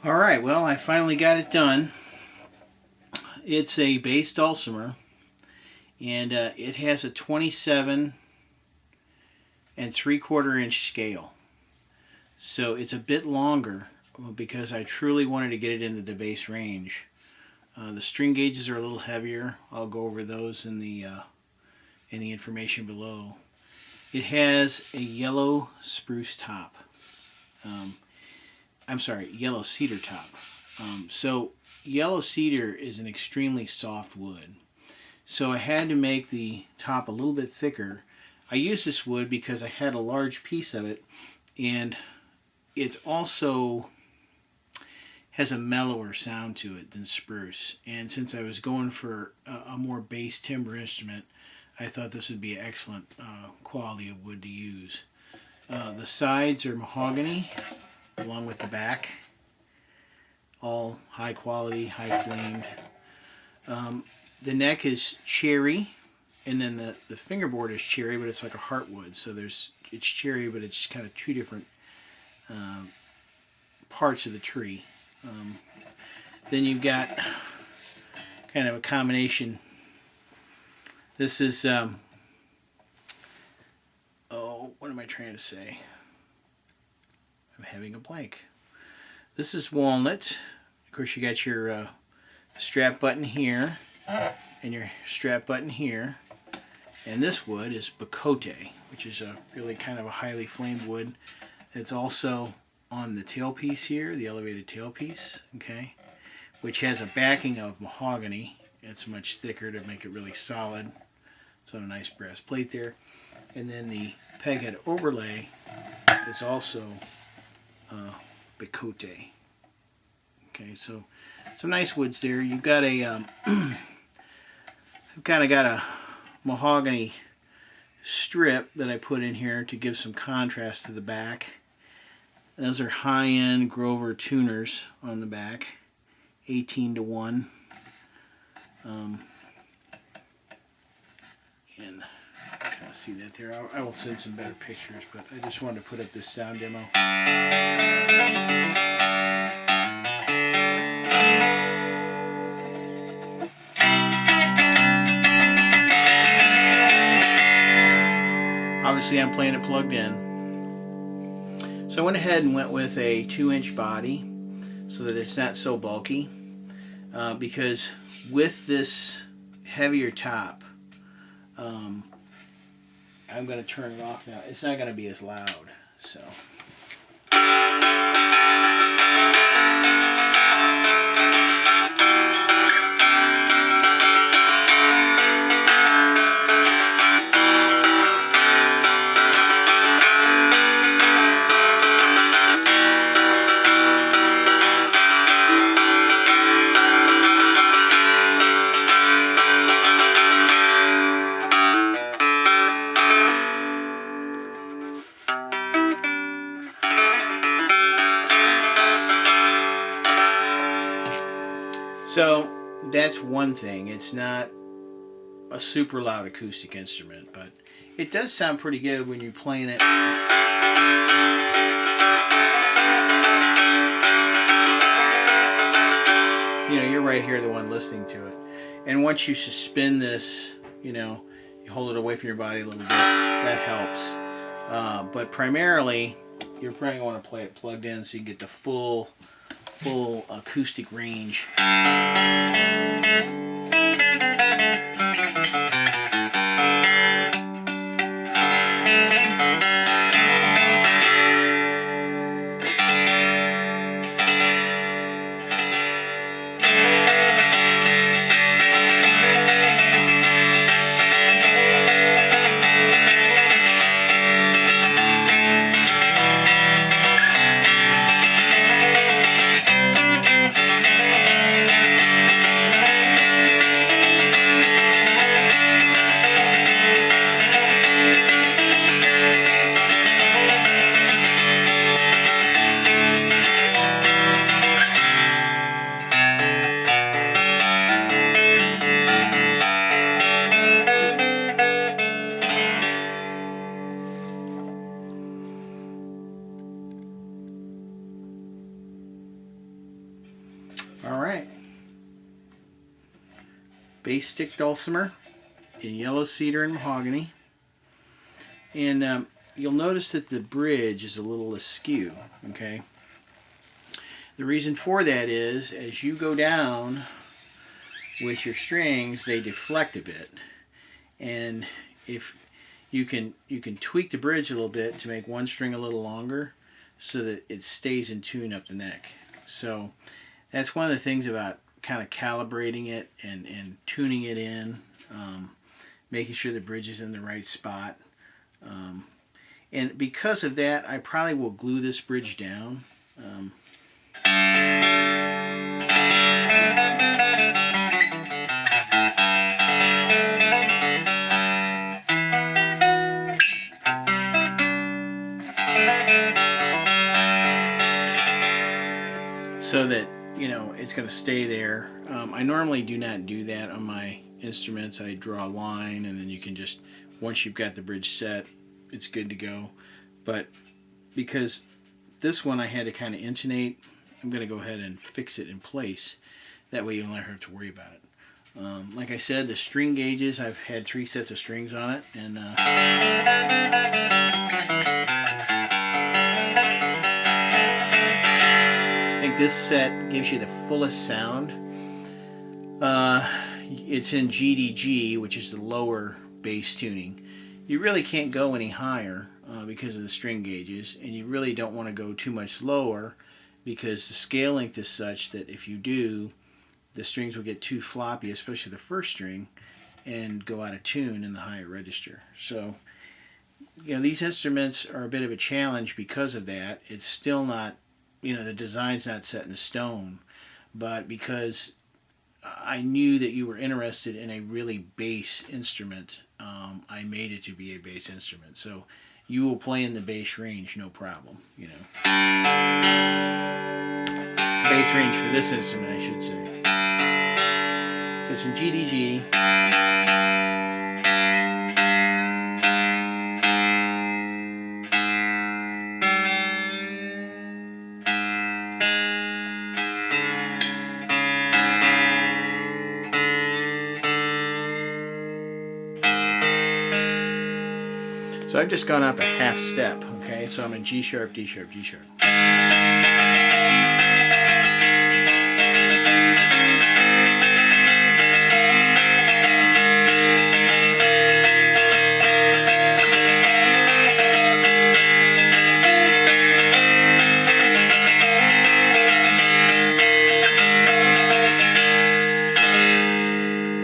Alright, well, I finally got it done. It's a bass dulcimer, and it has a 27 and 3/4 inch scale. So it's a bit longer because I truly wanted to get it into the bass range. The string gauges are a little heavier. I'll go over those in the information below. It has a yellow spruce top. I'm sorry, yellow cedar top. So yellow cedar is an extremely soft wood. So I had to make the top a little bit thicker. I used this wood because I had a large piece of it, and it's also has a mellower sound to it than spruce. And since I was going for a more bass timbre instrument, I thought this would be an excellent quality of wood to use. The sides are mahogany, along with the back. All high quality, high flamed. The neck is cherry, and then the fingerboard is cherry, but it's like a heartwood. So it's cherry, but it's kind of two different parts of the tree. Then you've got kind of a combination. This is, what am I trying to say? I'm having a blank. This is walnut. Of course, you got your strap button here and your strap button here. And this wood is bacote, which is a really kind of a highly flamed wood. It's also on the tailpiece here, the elevated tailpiece, okay, which has a backing of mahogany. It's much thicker to make it really solid. It's on a nice brass plate there. And then the peghead overlay is also bacote. Okay, so some nice woods there. You've got a, I've kind of got a mahogany strip that I put in here to give some contrast to the back. Those are high-end Grover tuners on the back, 18-1. And you kind of see that there. I will send some better pictures, but I just wanted to put up this sound demo. Obviously, I'm playing it plugged in. So I went ahead and went with a 2-inch body so that it's not so bulky, because with this heavier top, I'm going to turn it off now. It's not going to be as loud. So. So that's one thing. It's not a super loud acoustic instrument, but it does sound pretty good when you're playing it. You know, you're right here, the one listening to it. And once you suspend this, you know, you hold it away from your body a little bit, that helps. But primarily, you're probably going to play it plugged in so you get the full acoustic range. bass stick dulcimer in yellow cedar and mahogany. And you'll notice that the bridge is a little askew, okay? The reason for that is, as you go down with your strings, they deflect a bit. And if you can tweak the bridge a little bit to make one string a little longer so that it stays in tune up the neck. So that's one of the things about kind of calibrating it and tuning it in, making sure the bridge is in the right spot. And because of that, I probably will glue this bridge down. So that, you know, it's going to stay there. I normally do not do that on my instruments. I draw a line, and then you can just, once you've got the bridge set, it's good to go. But because this one I had to kind of intonate, I'm going to go ahead and fix it in place. That way you don't have to worry about it. Like I said, the string gauges, I've had 3 sets of strings on it, and I think this set gives you the fullest sound. It's in GDG, which is the lower bass tuning. You really can't go any higher because of the string gauges, and you really don't want to go too much lower because the scale length is such that if you do, the strings will get too floppy, especially the first string, and go out of tune in the higher register. So, you know, these instruments are a bit of a challenge because of that. It's still not, you know, the design's not set in stone, but because I knew that you were interested in a really bass instrument, I made it to be a bass instrument. So you will play in the bass range, no problem, you know. Bass range for this instrument, I should say. So it's in GDG. So I've just gone up a half step, okay? So I'm in G sharp, D sharp, G sharp.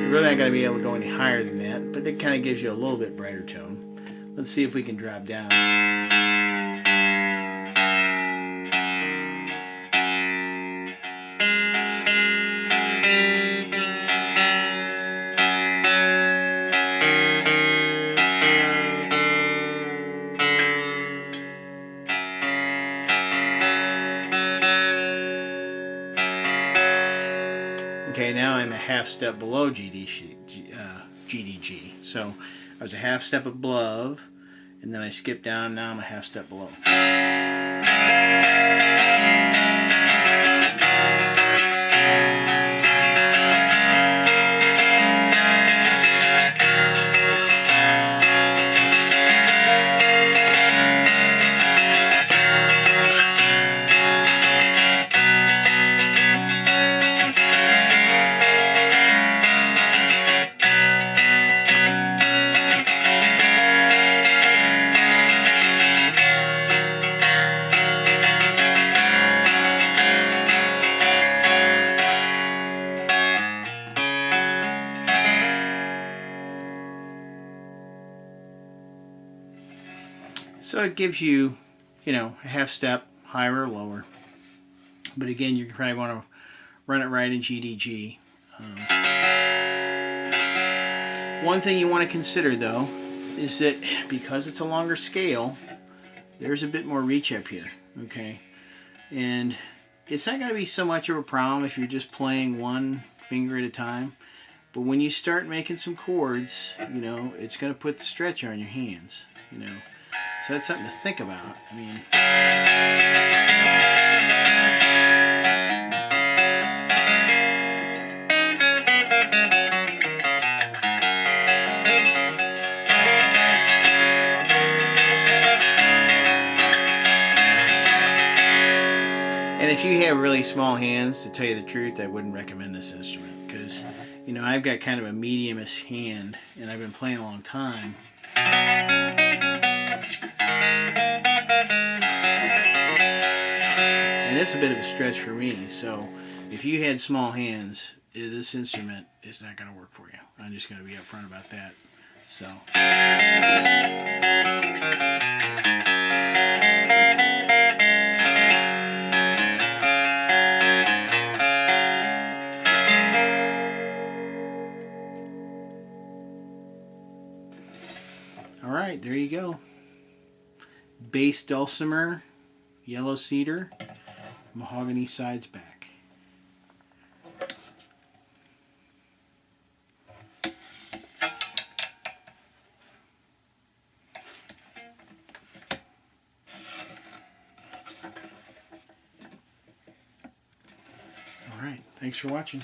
You're really not going to be able to go any higher than that, but that kind of gives you a little bit brighter tone. Let's see if we can drop down. Okay, now I'm a half step below GDG. So I was a half step above, and then I skipped down, now I'm a half step below. So it gives you, you know, a half step higher or lower. But again, you probably want to run it right in GDG. One thing you want to consider though is that because it's a longer scale, there's a bit more reach up here, okay? And it's not going to be so much of a problem if you're just playing one finger at a time. But when you start making some chords, you know, it's going to put the stretch on your hands, you know. So that's something to think about. I mean, if you have really small hands, to tell you the truth, I wouldn't recommend this instrument because, you know, I've got kind of a medium-ish hand and I've been playing a long time. And it's a bit of a stretch for me, so if you had small hands, this instrument is not going to work for you. I'm just going to be upfront about that. So. Alright, there you go. Bass dulcimer, yellow cedar, mahogany sides back. Alright, thanks for watching.